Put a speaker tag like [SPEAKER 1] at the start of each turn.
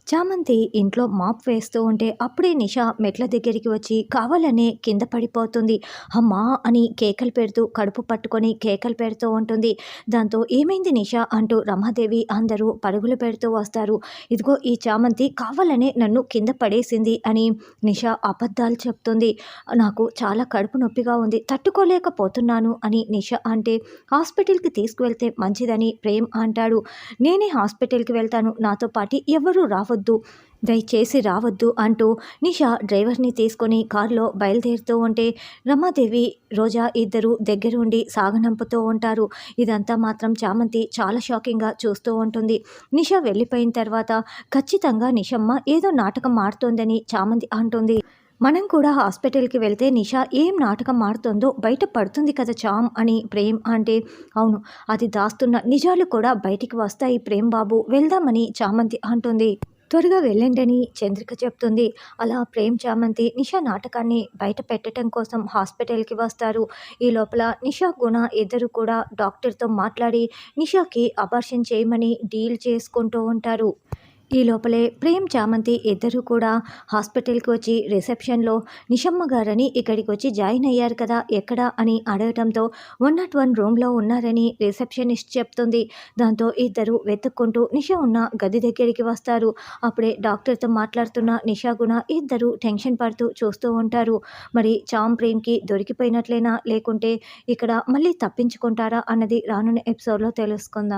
[SPEAKER 1] చామంతి ఇంట్లో మాప్ వేస్తూ ఉంటే అప్పుడే నిష మెట్ల దగ్గరికి వచ్చి కావాలనే కింద పడిపోతుంది. అమ్మా అని కేకలు పెడుతూ కడుపు పట్టుకొని కేకలు పెడుతూ ఉంటుంది. దాంతో ఏమైంది నిష అంటూ రమాదేవి అందరూ పరుగులు పెడుతూ వస్తారు. ఇదిగో ఈ చామంతి కావాలనే నన్ను కింద పడేసింది అని నిష అబద్ధాలు చెప్తుంది. నాకు చాలా కడుపు నొప్పిగా ఉంది, తట్టుకోలేకపోతున్నాను అని నిష అంటే హాస్పిటల్కి తీసుకువెళ్తే మంచిదని ప్రేమ్ అంటాడు. నేనే హాస్పిటల్కి వెళ్తాను, నాతో పాటు ఎవరూ రావద్దు, దయచేసి రావద్దు అంటూ నిషా డ్రైవర్ని తీసుకొని కారులో బయలుదేరుతూ ఉంటే రమాదేవి రోజా ఇద్దరు దగ్గరుండి సాగనంపుతూ ఉంటారు. ఇదంతా మాత్రం చామంతి చాలా షాకింగ్గా చూస్తూ ఉంటుంది. నిషా వెళ్ళిపోయిన తర్వాత ఖచ్చితంగా నిషమ్మ ఏదో నాటకం ఆడుతోందని చామంతి అంటుంది. మనం కూడా హాస్పిటల్కి వెళ్తే నిషా ఏం నాటకం ఆడుతుందో బయట పడుతుంది కదా చామ్ అని ప్రేమ్ అంటే, అవును, అది దాస్తున్న నిజాలు కూడా బయటికి వస్తాయి ప్రేమ్ బాబు, వెళ్దామని చామంతి అంటుంది. త్వరగా వెళ్ళండని చంద్రిక చెప్తుంది. అలా ప్రేమ్ చామంతి నిషా నాటకాన్ని బయట పెట్టడం కోసం హాస్పిటల్కి వస్తారు. ఈ లోపల నిషా గుణ ఇద్దరు కూడా డాక్టర్తో మాట్లాడి నిషాకి అబార్షన్ చేయమని డీల్ చేసుకుంటూ ఉంటారు. ఈ లోపలే ప్రేమ్ చామంతి ఇద్దరు కూడా హాస్పిటల్కి వచ్చి రిసెప్షన్లో నిషమ్మ గారని ఇక్కడికి వచ్చి జాయిన్ అయ్యారు కదా ఎక్కడ అని అడగడంతో 101 రూమ్లో ఉన్నారని రిసెప్షనిస్ట్ చెప్తుంది. దాంతో ఇద్దరు వెతుక్కుంటూ నిషా ఉన్న గది దగ్గరికి వస్తారు. అప్పుడే డాక్టర్తో మాట్లాడుతున్న నిషా గుణ ఇద్దరు టెన్షన్ పడుతూ చూస్తూ ఉంటారు. మరి చామ్ ప్రేమ్కి దొరికిపోయినట్లేనా, లేకుంటే ఇక్కడ మళ్ళీ తప్పించుకుంటారా అన్నది రానున్న ఎపిసోడ్లో తెలుసుకుందాం.